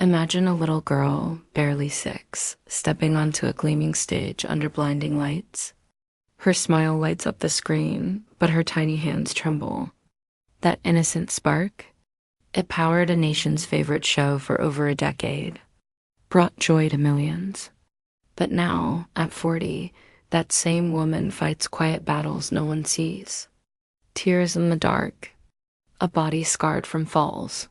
Imagine a little girl, barely 6, stepping onto a gleaming stage under blinding lights. Her smile lights up the screen, but her tiny hands tremble. That innocent spark? It powered a nation's favorite show for over a decade, brought joy to millions. But now, at 40, that same woman fights quiet battles no one sees. Tears in the dark, a body scarred from falls,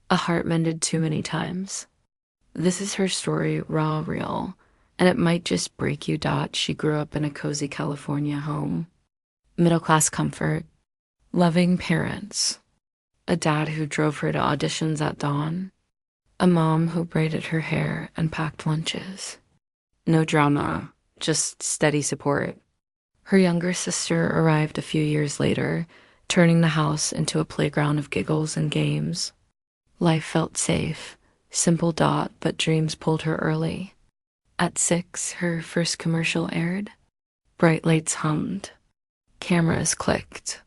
a heart mended too many times. This is her story, raw, real, and it might just break you. She grew up in a cozy California home, middle-class comfort, loving parents, a dad who drove her to auditions at dawn, a mom who braided her hair and packed lunches. No drama, just steady support. Her younger sister arrived a few years later, turning the house into a playground of giggles and games. Life felt safe, simple, but dreams pulled her early. At 6, her first commercial aired. Bright lights hummed. Cameras clicked.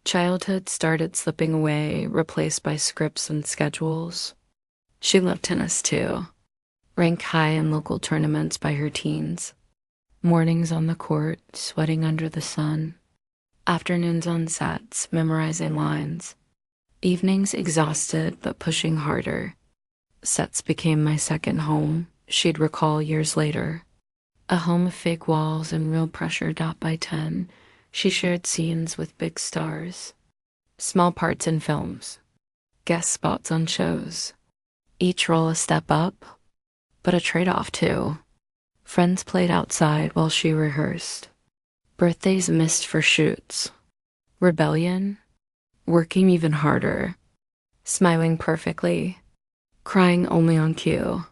Childhood started slipping away, replaced by scripts and schedules. She loved tennis too. Ranked high in local tournaments by her teens. Mornings on the court, sweating under the sun. Afternoons on sets, memorizing lines. Evenings exhausted but pushing harder. Sets became my second home, she'd recall years later. A home of fake walls and real pressure. By 10, she shared scenes with big stars. Small parts in films. Guest spots on shows. Each role a step up, but a trade-off too. Friends played outside while she rehearsed. Birthdays missed for shoots. Rebellion, working even harder. Smiling perfectly, crying only on cue.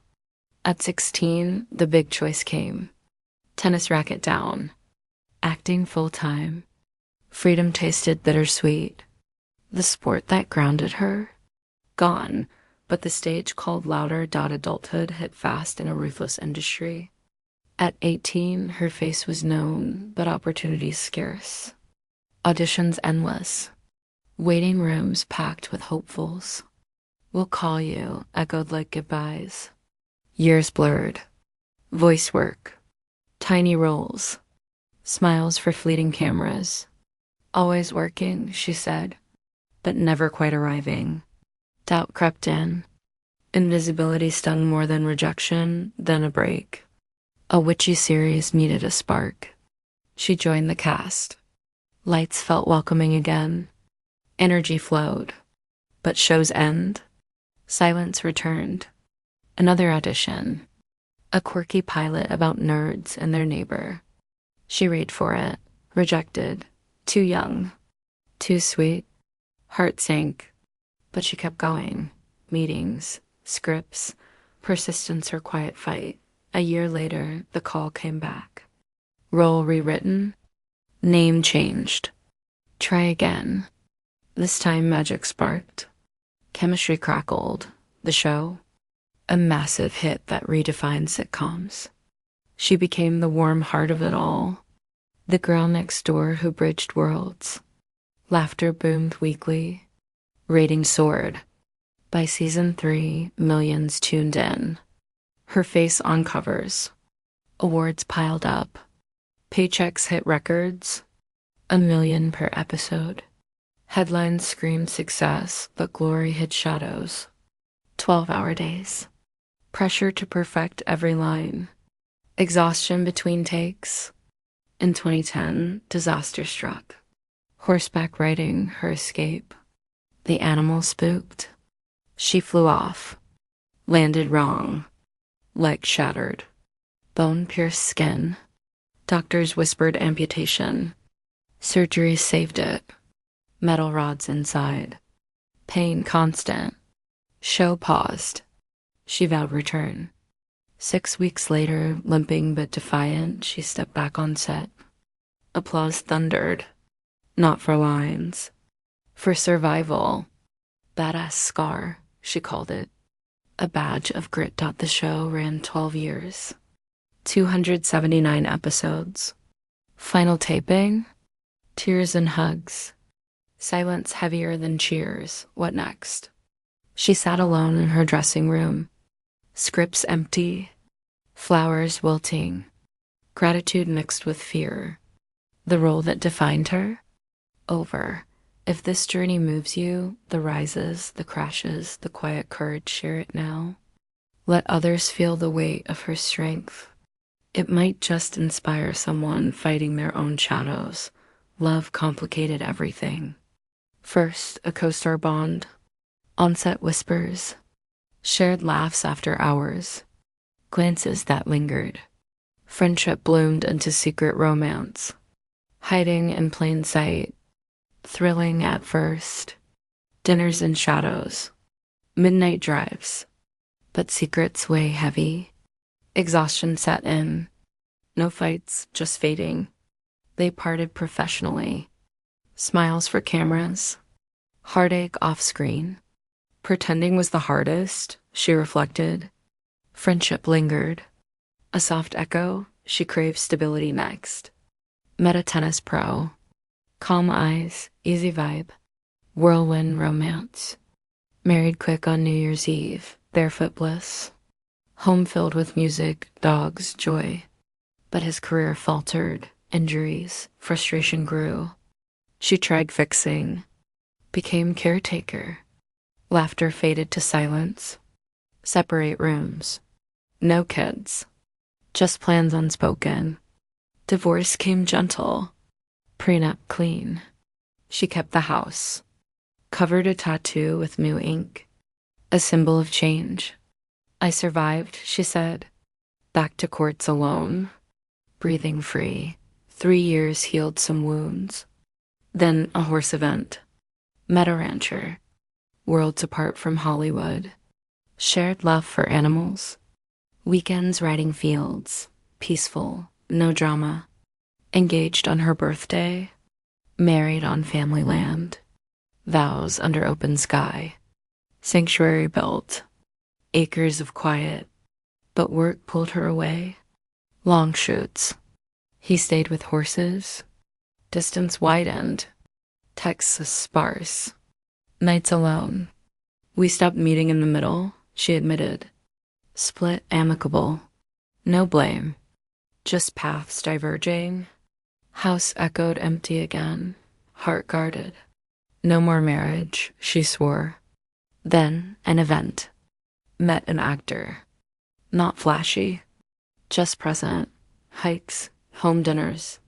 At 16, the big choice came. Tennis racket down. Acting full-time. Freedom tasted bittersweet. The sport that grounded her? Gone, but the stage called louder. Adulthood hit fast in a ruthless industry. At 18, her face was known, but opportunities scarce. Auditions endless. Waiting rooms packed with hopefuls. "We'll call you," echoed like goodbyes. Years blurred. Voice work. Tiny roles. Smiles for fleeting cameras. Always working, she said, but never quite arriving. Doubt crept in. Invisibility stung more than rejection, then a break. A witchy series needed a spark. She joined the cast. Lights felt welcoming again. Energy flowed. But show's end? Silence returned. Another audition. A quirky pilot about nerds and their neighbor. She read for it. Rejected. Too young. Too sweet. Heart sank. But she kept going. Meetings. Scripts. Persistence her quiet fight. A year later, the call came back. Role rewritten. Name changed. Try again. This time magic sparked. Chemistry crackled. The show? A massive hit that redefined sitcoms. She became the warm heart of it all. The girl next door who bridged worlds. Laughter boomed weekly. Ratings soared. By season 3, millions tuned in. Her face on covers. Awards piled up. Paychecks hit records. 1 million per episode. Headlines screamed success, but glory hid shadows. 12-hour days. Pressure to perfect every line. Exhaustion between takes. In 2010, disaster struck. Horseback riding, her escape. The animal spooked. She flew off. Landed wrong. Leg shattered. Bone-pierced skin. Doctors whispered amputation. Surgery saved it. Metal rods inside. Pain constant. Show paused. She vowed return. 6 weeks later, limping but defiant, she stepped back on set. Applause thundered. Not for lines. For survival. Badass scar, she called it. A badge of grit. The show ran 12 years. 279 episodes. Final taping? Tears and hugs. Silence heavier than cheers. What next? She sat alone in her dressing room, Scripts empty, flowers wilting, gratitude mixed with fear. The role that defined her? Over. If this journey moves you, the rises, the crashes, the quiet courage, share it now. Let others feel the weight of her strength. It might just inspire someone fighting their own shadows. Love complicated everything. First, a co-star bond. On-set whispers. Shared laughs after hours. Glances that lingered. Friendship bloomed into secret romance. Hiding in plain sight. Thrilling at first. Dinners in shadows. Midnight drives. But secrets weigh heavy. Exhaustion set in. No fights, just fading. They parted professionally. Smiles for cameras. Heartache off screen. Pretending was the hardest, she reflected. Friendship lingered. A soft echo, she craved stability next. Met a tennis pro. Calm eyes, easy vibe. Whirlwind romance. Married quick on New Year's Eve, barefoot bliss. Home filled with music, dogs, joy. But his career faltered, injuries, frustration grew. She tried fixing, became caretaker. Laughter faded to silence. Separate rooms. No kids. Just plans unspoken. Divorce came gentle. Prenup clean. She kept the house. Covered a tattoo with new ink. A symbol of change. I survived, she said. Back to courts alone. Breathing free. 3 years healed some wounds. Then a horse event. Met a rancher. Worlds apart from Hollywood. Shared love for animals. Weekends riding fields. Peaceful, no drama. Engaged on her birthday. Married on family land. Vows under open sky. Sanctuary built. Acres of quiet. But work pulled her away. Long shoots. He stayed with horses. Distance widened. Texts sparse. Nights alone. We stopped meeting in the middle, she admitted. Split amicable. No blame. Just paths diverging. House echoed empty again. Heart guarded. No more marriage, she swore. Then an event. Met an actor. Not flashy. Just present. Hikes. Home dinners.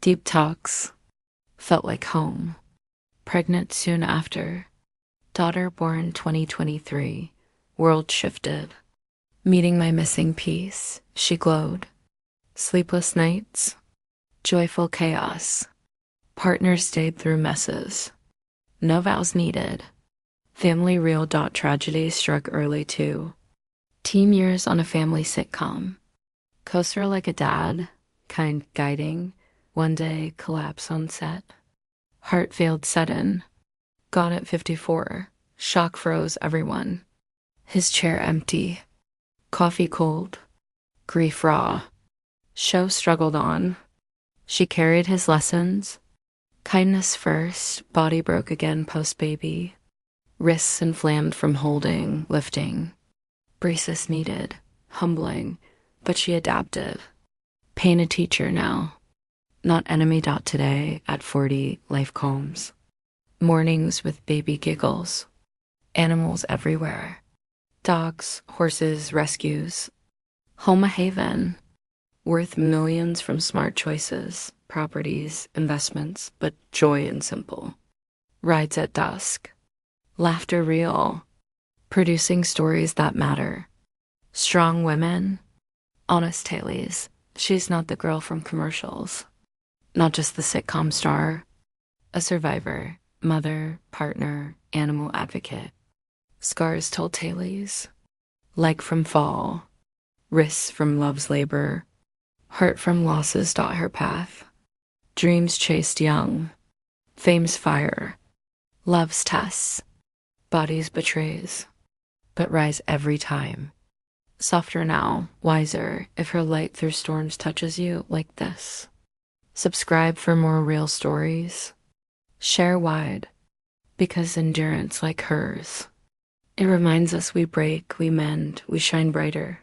Deep talks. Felt like home. Pregnant soon after. Daughter born 2023. World shifted. Meeting my missing piece, she glowed. Sleepless nights. Joyful chaos. Partner stayed through messes. No vows needed. Family real. Tragedy struck early too. Teen years on a family sitcom. Co-star like a dad, kind guiding. One day collapse on set. Heart failed sudden. Gone at 54. Shock froze everyone. His chair empty. Coffee cold. Grief raw. Show struggled on. She carried his lessons. Kindness first, body broke again post-baby. Wrists inflamed from holding, lifting. Braces needed, humbling, but she adapted. Pain a teacher now. Not enemy. Today, at 40, life calms. Mornings with baby giggles. Animals everywhere. Dogs, horses, rescues. Home a haven. Worth millions from smart choices, properties, investments, but joy and simple. Rides at dusk. Laughter real. Producing stories that matter. Strong women. Honest Haleys. She's not the girl from commercials. Not just the sitcom star. A survivor, mother, partner, animal advocate. Scars told Haleys. Like from fall. Risks from love's labor. Hurt from losses dot her path. Dreams chased young. Fame's fire. Love's tests. Bodies betrays. But rise every time. Softer now, wiser, if her light through storms touches you like this. Subscribe for more real stories. Share wide, because endurance like hers It reminds us we break, we mend, we shine brighter.